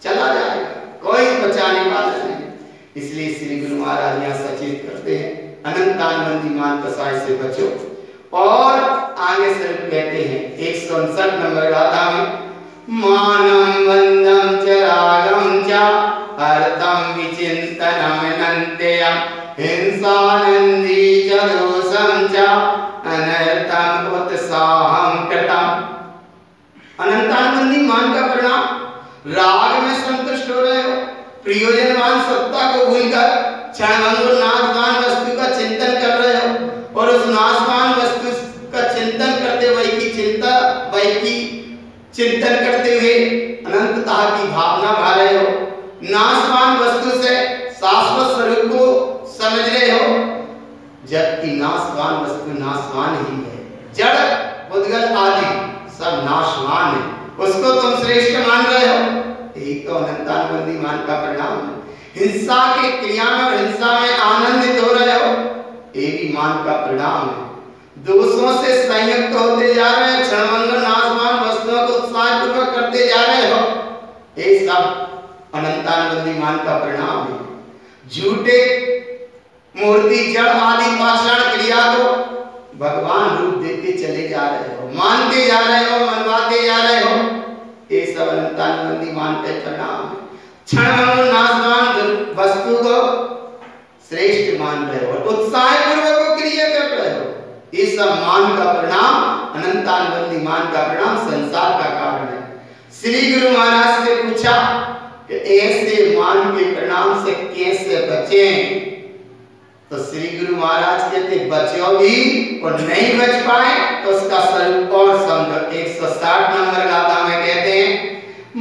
चला जाएगा, कोई बचाने वाला नहीं। इसलिए श्री गुरु महाराज यहाँ सचेत करते हैं अनंतानंदी मान कसाय से बचो। और आगे से कहते हैं 159 नंबर गाथा में, मानम वंदम च रागम च अर्थम विचिंतनम नन्त्ययम हिंसानंदी च दोषम च अनर्थम उत्साहम कृतम। अनंतानंदी मान का परिणाम, राग में संतुष्ट हो रहे हो, प्रयोजनवान सत्ता को भूलकर क्षणभंगुर नाशवान वस्तु का चिंतन कर रहे हो और उस नाशवान वस्तु का चिंतन करते वही की चिंतन करते हुए अनंतता की भावना भा रहे हो। नाशवान वस्तु से शाश्वत स्वरूप को समझ रहे हो, जबकि नाशवान वस्तु नाशवान ही है। जड़ बुद्धगल आदि सब नाशवान है, उसको तुम श्रेष्ठ मान रहे हो। यही तो अनंतानंदी मान का परिणाम है। हिंसा के क्रिया में और हिंसा में आनंदित हो रहे हो, ये भी मान का परिणाम है। दोषों से संयुक्त होते जा रहे हैं, क्षणभंगुर नाशवान वस्तुओं को उत्साहपूर्वक करते जा रहे हो, ये सब अनंतानंदी मान का परिणाम है। झूठे मूर्ति जड़ आदि पाषाण क्रिया को भगवान रूप देते चले जा रहे हो, मानते जा रहे हो, मनवाते जा रहे हो, ये सब अनंतानंदी मान के परिणाम है। क्षणभंगुर नाशवान वस्तु को श्रेष्ठ मान रहे हो, उत्साह पूर्वक क्रिया कर रहे हो, ये सब मान का परिणाम, अनंतानंदी मान का परिणाम संसार का कारण है। श्री गुरु महाराज से पूछा कि ऐसे मान के परिणाम से कैसे बचें, तो श्री गुरु महाराज कहते बचो भी और नहीं बच पाए तो उसका स्वरूप और समझो। 160 नंबर गाथा में कहते हैं,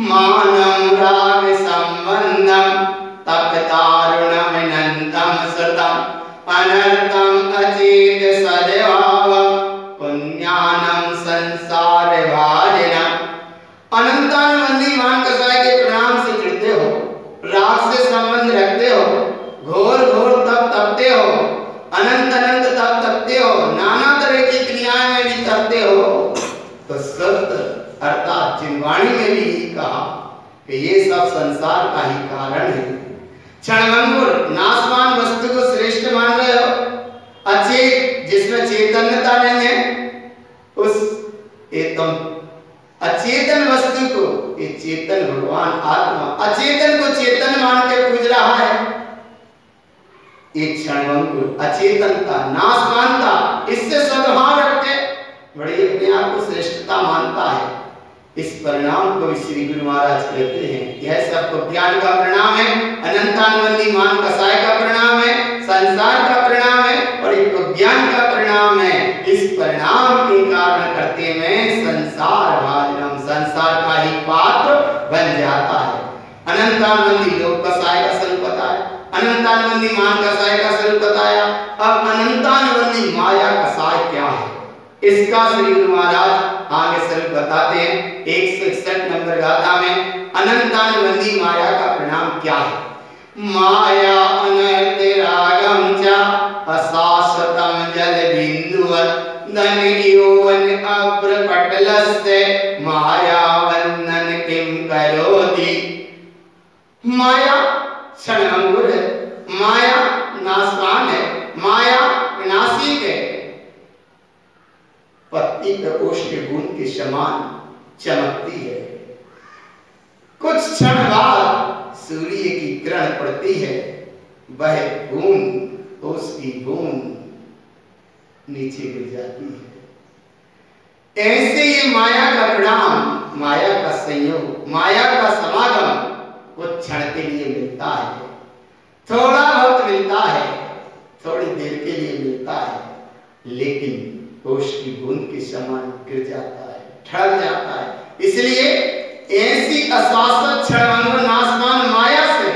मानम राग संबंधम तप तारुणम अनंतम श्रुतम अनर्थम अचेत सदैवावम पुण्यानम संसार भाजनम। अनंतानंदी मान कसाय के परिणाम से जुड़ते हो, राग से संबंध रखते हो, घोर घोर तप तपते हो, अनंत अनंत तप तपते हो, नाना तरह की क्रियाएं में भी तपते हो, तो सत्य अर्थात जिनवाणी में भी यही कहा कि ये सब संसार का ही कारण है। क्षणभंगुर नाशवान वस्तु को श्रेष्ठ मान रहे हो, अचेत जिसमें चैतन्यता नहीं है, उस एकदम अचेतन वस्तु को ये चेतन भगवान आत्मा अचेतन को चेतन मान के पूज रहा है। एक क्षणभंगुर अचेतनता नाशवानता इससे सद्भाव रखते बड़े अपने आप को श्रेष्ठता मानता है। इस परिणाम को श्री गुरु महाराज कहते हैं यह सब ज्ञान का परिणाम है, अनंतानंदी मान कसाय का परिणाम है, संसार का परिणाम है और एक ज्ञान का परिणाम है। इस परिणाम के कारण करते में संसार भाजनम संसार का ही पात्र बन जाता है। अनंतानंदी लोक कसाय का स्वरूप बताया, अनंतानंदी मान कसाय का स्वरूप बताया। अब अनंतानंदी माया कसाय क्या है इसका श्री गुरु महाराज आगे स्वरूप बताते हैं। 161 नंबर गाथा में अनंतानंदी माया का परिणाम क्या है। माया अनर्थ रागम च अशाश्वतम जल बिंदुवत् धन यौवन अभ्र पटलस्य माया वंदन किम करोति माया क्षणभंगुर है, माया नाशवान है, माया विनाशी है। पत्ती प्रकोष्ठ के बूंद के समान चमकती है, कुछ क्षण बाद सूर्य की किरण पड़ती है, वह बूंद उसकी बूंद नीचे गिर जाती है। ऐसे ये माया का परिणाम, माया का संयोग, माया का समागम कुछ क्षण के लिए मिलता है, थोड़ा बहुत मिलता है, थोड़ी देर के लिए मिलता है, लेकिन ओश की बूंद के समान गिर जाता है, ठहर जाता है। इसलिए ऐसी अशाश्वत क्षणभंगुर नाशवान माया से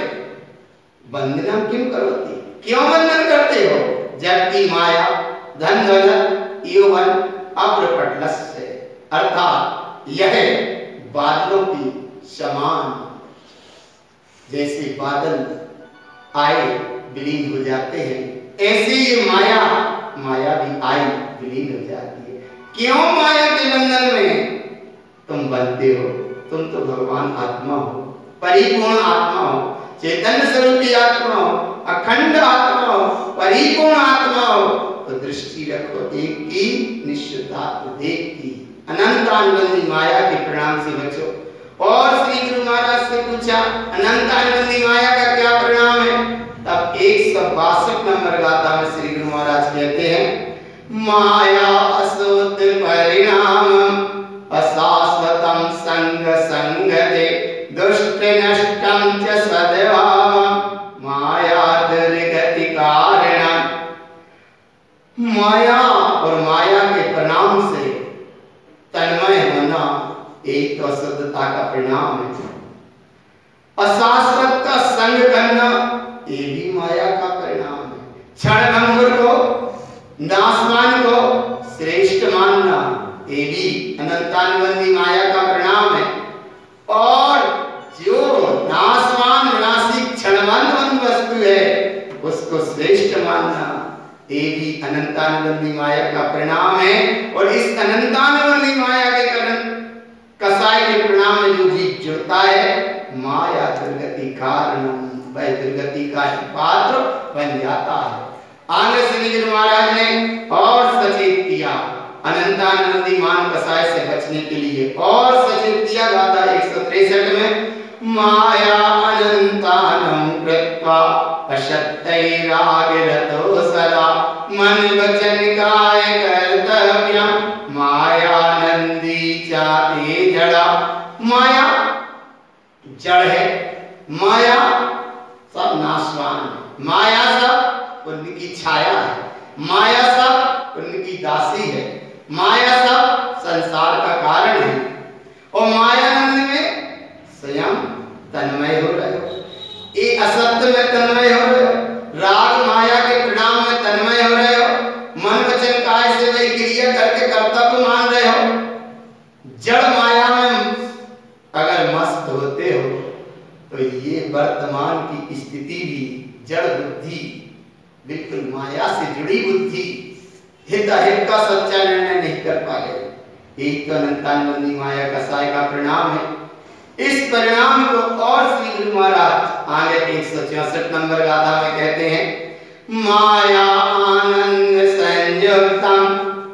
वंदना क्यों करती, क्यों वंदन करते हो? जबकि माया धन दौलत यौवन अप्रपटलस्य, अर्थात यह बादलों की समान, जैसे बादल आए विलीन हो जाते हैं, ऐसे ये माया भी आई विलीन हो जाती है। क्यों माया के बंधन में तुम बनते हो? तुम तो भगवान आत्मा हो, परिपूर्ण आत्मा हो, चैतन्य स्वरूपी आत्मा हो, अखंड आत्मा हो, परिपूर्ण आत्मा हो। तो दृष्टि रखो एक की, निश्चितात्म देख की, अनंतानुबंधी माया के परिणाम से बचो। और श्री गुरु महाराज से पूछा अनंतानुबंधी माया का क्या परिणाम है? तब 162 नंबर गाथा में श्री गुरु महाराज कहते हैं, माया असुत परिणाम अशाश्वतम संग संगते दुष्ट नष्टम च सद्भाव माया दुर्गति कारणम। माया और माया के परिणाम से तन्मय होना एक तो अशुद्धता का परिणाम है, अशाश्वत का संग करना ये भी माया का परिणाम है, क्षणभंगुर को नाशवान को श्रेष्ठ मानना ये भी अनंतानुबंधी माया का परिणाम है। और जो नाशवान विनाशी क्षणभंगुर वस्तु है उसको श्रेष्ठ मानना ये भी अनंतानुबंधी माया का परिणाम है। और इस अनंतानुबंधी माया के कारण कसाय के परिणाम में जो जीव जुड़ता है, माया दुर्गति कारण, वह दुर्गति का पात्र बन जाता है। आगे श्री गुरु महाराज ने और सचेत किया अनंतानुबंधी मान कसाय से बचने के लिए, और सचेत किया गाथा 163 में, माया अनंतानं कृत्वा अशक्तैरागिरतो सदा मन वचन काय कर्तव्यम् मायानंदी चाते जड़ा। माया जड़ है, माया सब नाशवान है, माया सब उनकी छाया है, माया सब उनकी दासी है, माया सब संसार का कारण है। और मायानंद में स्वयं तन्मय हो रहे हो, ये असत्य में तन्मय हो रहे हो, राग माया के परिणाम में तन्मय हो रहे हो, मन वचन काय से वही क्रिया करके कर्तव्य मान रहे हो। जड़ माया में अगर मस्त होते हो तो ये वर्तमान की स्थिति भी जड़ बुद्धि, बिल्कुल माया से जुड़ी बुद्धि, हित अहित का सच्चा निर्णय नहीं कर पा रहे। एक तो अनंतानुबंधी माया कसाय का परिणाम है। इस परिणाम को और श्री गुरु महाराज आगे 164 नंबर गाथा में कहते हैं, माया आनंद संयुक्तम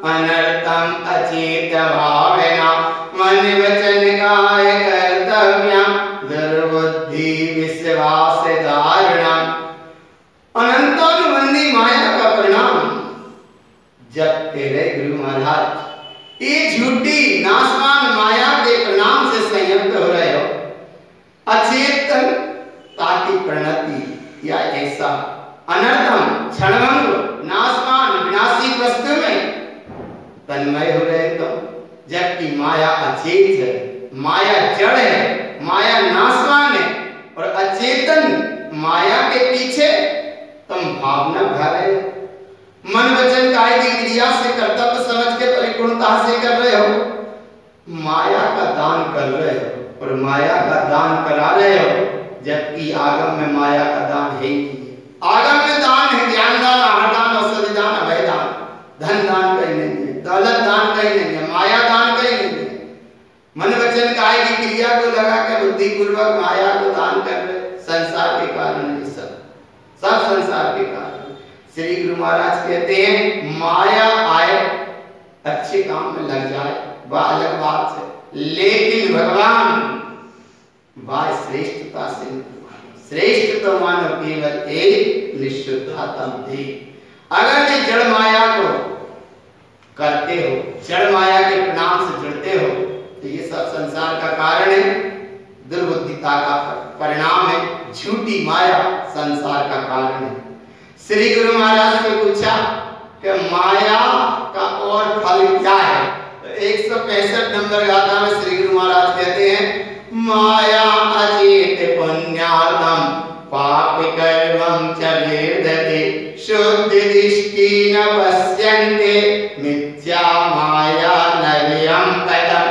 अनर्थम अचेत भावना मन वचन काय कर्तव्यम दुर्बुद्धि विश्वास धारणम। अनंतानुबंधी माया का परिणाम जब तेरे गुरु महाराज ये झूठी नाशवान माया के परिणाम से संयुक्त हो रहे हो, अचेतन ताकि प्रणति या ऐसा अनर्थम क्षणभंग नाशवान विनाशी वस्तु में तन्मय हो रहे तो, जबकि माया अचेत है, माया जड़ है, माया नाशवान है, और अचेतन माया के पीछे तुम भावना भा रहे हो, मन वचन काय की क्रिया से कर्तव्य समझ के परिपूर्णता से कर रहे हो, माया का दान कर रहे हो और माया का दान करा रहे हो, जबकि आगम में माया का दान है ही नहीं। आगम में दान है ज्ञान दान, आहार दान, औषधि दान, अभय दान, धन दान कहीं नहीं है, दौलत दान कहीं नहीं है, माया दान कहीं नहीं है। मन वचन काय की क्रिया को लगा कर बुद्धि पूर्वक माया को दान कर रहे, सब संसार के कारण। श्री गुरु महाराज कहते हैं माया आए अच्छे काम में लग जाए वह अलग बात है, लेकिन भगवान वह श्रेष्ठता से श्रेष्ठ तो मानो केवल एक निःशुद्धातम दे। अगर ये जड़ माया को करते हो, जड़ माया के प्रणाम से जुड़ते हो, तो ये सब संसार का कारण है, दुर्बुद्धिता का परिणाम है, झूठी माया संसार का कारण है। श्री गुरु महाराज ने पूछा कि माया का और फल क्या है? तो 165 नंबर गाथा में श्री गुरु महाराज कहते हैं माया अचेत पुण्यार्धम पाप कर्मं च वेदते शुद्ध दृष्टि न पश्यन्ते मिथ्या माया नव्यं पटम।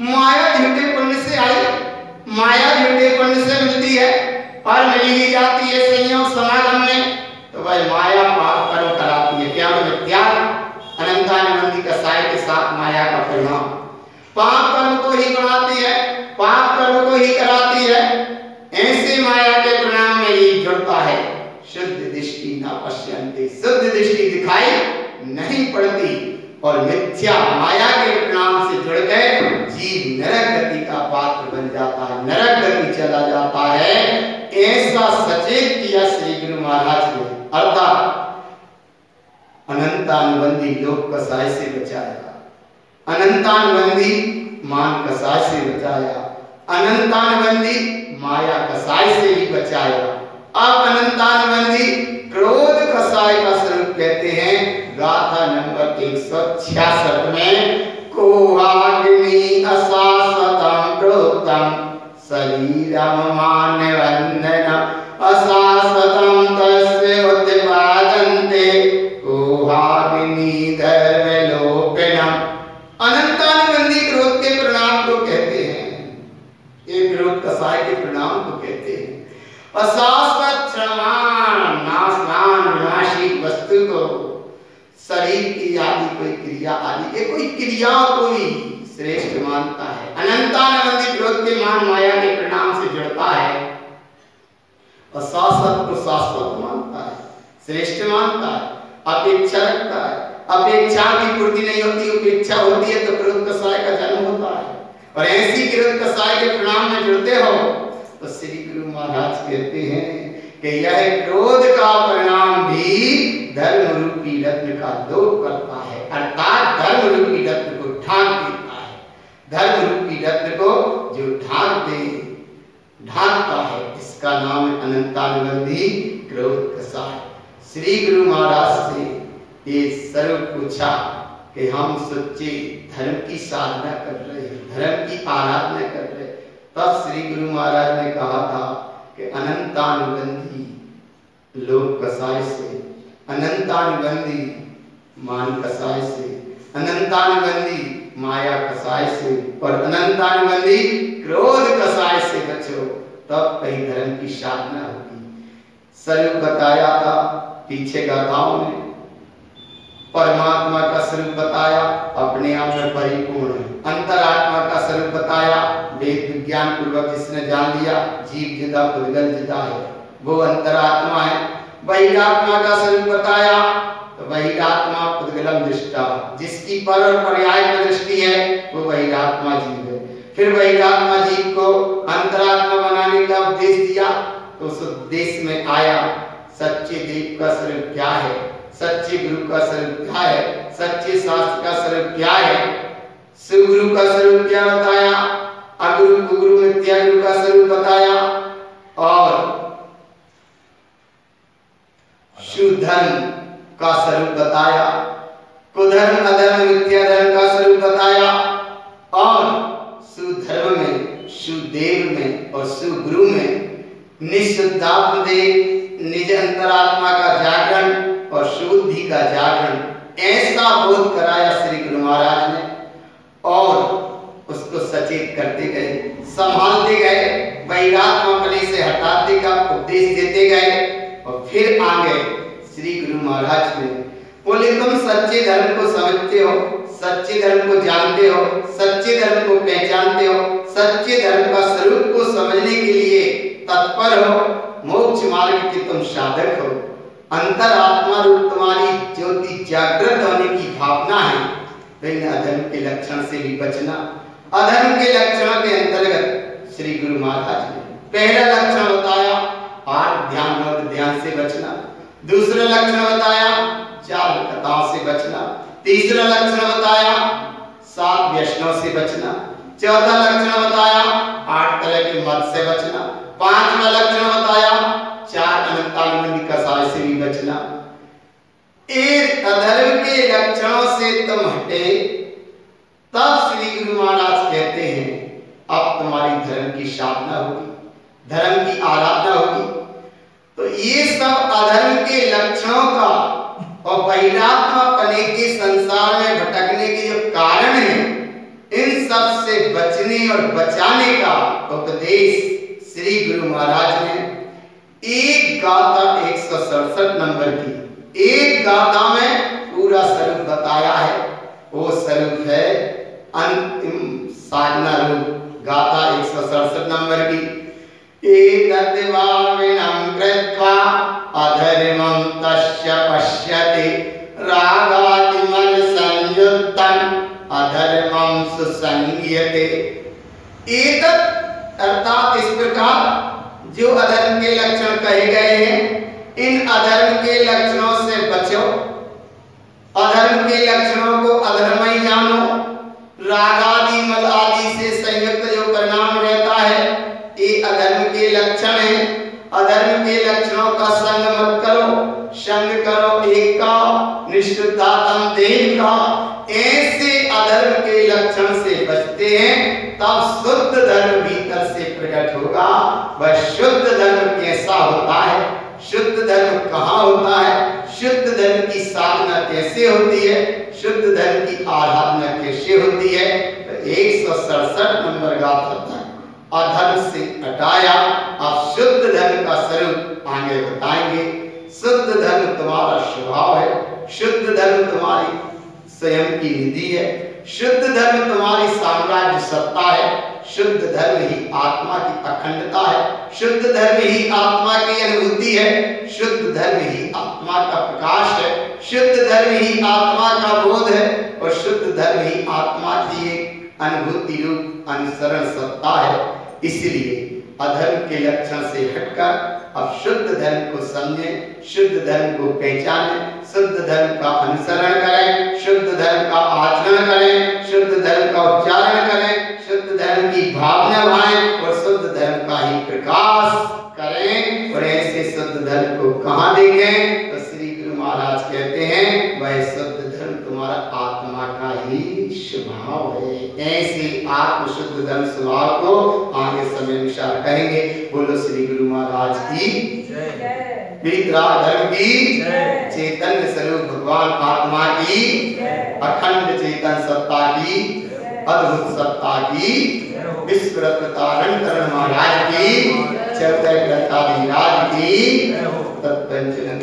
माया झूठे पुण्य से आई, माया झूठे पुण्य से मिलती है और मिल ही जाती है संयोग समागम में, तो वह माया पाप कर्म कराती है। क्या मिथ्या अनंतानुबंधी कसाई के साथ माया का परिणाम पाप कर्म को ही बढ़ाती है, पाप कर्म को ही कराती है। ऐसे माया के परिणाम में ये जुड़ता है। शुद्ध दृष्टि न पश्यन्ते, शुद्ध दृष्टि दिखाई नहीं पड़ती और मिथ्या माया के परिणाम से जुड़ गए जीव नरक गति का पात्र बन जाता है, नरक गति चला जाता है। ऐसा सचेत किया श्री गुरु महाराज ने, अर्थात अनंतानुबंधी लोक कसाय से बचाया, अनंतानुबंधी मान कसाय से बचाया, अनंतानुबंधी माया कसाय से भी बचाया। अब अनंतानुबंधी क्रोध कसाय का स्वरूप कहते हैं गाथा नंबर 166 में कोहाग्नि अशाश्वतं प्रोक्तं शरीरं मानवन्दनं अशाश्वतं तस्य उत्पादन्ते कोहाग्नि धर्मलोपिनम्। अनंतानुबंधी क्रोध के परिणाम को कहते हैं, ये क्रोध कसाय के परिणाम को कहते हैं। अशाश्वत नाशवान विनाशी वस्तु को शरीर की आदि कोई क्रिया आदि, ये कोई क्रिया को भी श्रेष्ठ मानता है। अनंतानुबंधी क्रोध के मान माया के परिणाम से जुड़ता है और शाश्वत को शाश्वत मानता है, श्रेष्ठ मानता है, अपेक्षा रखता है। अपेक्षा की पूर्ति नहीं होती, उपेक्षा होती है तो क्रोध कसाय का जन्म होता है। और ऐसी क्रोध कसाय के परिणाम में जुड़ते हो तो श्री गुरु महाराज कहते हैं कि यह क्रोध का परिणाम भी धर्म रूपी रत्न का लोप करता है, अर्थात धर्म रूपी रत्न को ढांक देता है। धर्म रूपी रत्न को जो ढांकता है, इसका नाम है अनंतानुबंधी क्रोध कसाय। श्री गुरु महाराज से ये स्वरूप पूछा कि हम सच्चे धर्म की साधना कर रहे हैं, धर्म की आराधना कर रहे हैं, तब श्री गुरु महाराज ने कहा था कि अनंतानुबंधी लोक कसाय से, अनंतानुबंधी मान कसाय से, अनंतानुबंधी माया कसाय से और अनंतानुबंधी क्रोध कसाय से बचो, तब कहीं धर्म की साधना होगी। स्वरूप बताया था पीछे गाथाओं में, परमात्मा का स्वरूप बताया अपने आप में परिपूर्ण है, अंतरात्मा का स्वरूप बताया वेद विज्ञान पूर्वक जिसने जान लिया जीव जिदा पुद्गल जिदा है वो अंतरात्मा है। बहिरात्मा का स्वरूप बताया तो बहिरात्मा पुद्गलम दृष्टा, जिसकी पर और पर्याय में दृष्टि है वो बहिरात्मा जीव है। फिर बहिरात्मा जीव को अंतरात्मा बनाने का उपदेश दिया तो उस उपदेश में आया सच्चे देव का स्वरूप क्या है, सच्चे गुरु का स्वरूप क्या है, सच्चे शास्त्र का स्वरूप क्या है, सुगुरु का स्वरूप क्या बताया, अगुरु कुगुरु मिथ्या गुरु का स्वरूप बताया और शुद्धर्म का स्वरूप बताया, कुधर्म अधर्म मिथ्या धर्म का स्वरूप बताया और सुधर्म में, सुदेव में और सुगुरु में निःशुद्धात्म देव निज अंतरात्मा का जागरण और शुद्धि का जागरण, ऐसा बोध कराया श्री गुरु महाराज ने और उसको सचेत करते गए, संभालते गए, बहिरात्मा कली से हटाते का उपदेश देते गए और फिर आगे श्री गुरु महाराज ने बोले तुम सच्चे धर्म को समझते हो, सच्चे धर्म को जानते हो, सच्चे धर्म को पहचानते हो, सच्चे धर्म का स्वरूप को समझने के लिए तत्पर हो, मोक्ष मार्ग के तुम साधक हो। अंतरात्मा रूप तुम्हारी ज्योति जागृत होने की भावना है, तो इन अधर्म के लक्षण से भी बचना। अधर्म के लक्षण के अंतर्गत श्री गुरु महाराज ने पहला लक्षण बताया 8 ध्यान योग ध्यान से बचना, दूसरा लक्षण बताया 4 कथाओं से बचना, तीसरा लक्षण बताया 7 व्यसनों से बचना, चौथा लक्षण बताया 8 तरह के मद से बचना, 5वां लक्षण बताया 4 अनंतानुबंधी कसाय से भी बचना। इस अधर्म के लक्षणों से तुम हटे, तब श्री गुरु महाराज कहते हैं अब तुम्हारी धर्म की साधना होगी, धर्म की आराधना होगी। तो ये सब अधर्म के लक्षणों का और बहिरात्मा पने के संसार में भटकने के जो कारण है, इन सब से बचने और बचाने का उपदेश श्री गुरु महाराज ने एक गाथा 167 नंबर की एक गाथा में पूरा स्वरूप बताया है। वो स्वरूप है अंतिम साधना रूप गाथा 167 नंबर की। एतद्भाविनं कृत्वा अधर्मं तस्य पश्यति रागादिमल संयुक्तं अधर्मं सुसंज्ञते। एतत् अर्थात इस प्रकार जो अधर्म के लक्षण कहे गए हैं, इन अधर्म के लक्षणों से बचो, अधर्म के लक्षणों को अधर्म ही जानो, राग आदि मल आदि से संयुक्त जो परिणाम रहता है ये अधर्म के लक्षण है। अधर्म के लक्षणों का संग मत करो, संग करो एक का निष्ठुतातम देह का। ऐसे अधर्म के लक्षण से बचते हैं तब शुद्ध धर्म भीतर से प्रकट होगा। वह शुद्ध धर्म कैसा होता है, शुद्ध धर्म कहाँ होता है, शुद्ध धर्म की साधना कैसे होती है, शुद्ध धर्म की आराधना कैसे होती है, तो 167 नंबर गाथा तक अधर्म से हटाया। अब शुद्ध धर्म का स्वरूप आगे बताएंगे। शुद्ध धर्म तुम्हारा स्वभाव है, शुद्ध धर्म तुम्हारी स्वयं की निधि है, शुद्ध धर्म तुम्हारी साम्राज्य सत्ता है, शुद्ध धर्म ही आत्मा की अखंडता है, शुद्ध धर्म ही आत्मा की अनुभूति है, शुद्ध धर्म ही आत्मा का प्रकाश है, शुद्ध धर्म ही आत्मा का बोध है और शुद्ध धर्म ही आत्मा की एक अनुभूति रूप अनुसरण सत्ता है। इसलिए अधर्म के लक्षण से हटकर अब शुद्ध धर्म को समझें, शुद्ध धर्म को पहचानें, शुद्ध धर्म का अनुसरण करें, शुद्ध धर्म का आचरण करें, शुद्ध धर्म का उच्चारण करें, शुद्ध धर्म की भावना भाएं और शुद्ध धर्म का ही प्रकाश करें। और ऐसे शुद्ध धर्म को कहाँ देखें, तो श्री गुरु महाराज कहते हैं वह शुद्ध धर्म तुम्हारा आत्मा का ही स्वभाव है। ऐसे आत्म शुद्ध धर्म स्वभाव को आगे समय अनुसार कहेंगे। बोलो श्री गुरु महाराज की जय, वितराग धर्म की जय, चैतन्य स्वरूप भगवान आत्मा की, अखंड चेतन सत्ता की, अद्भुत सत्ता की, विश्व रत्न तारण करण महाराज की, चौदह ग्रंथाधिराज की, तत्पंचनंद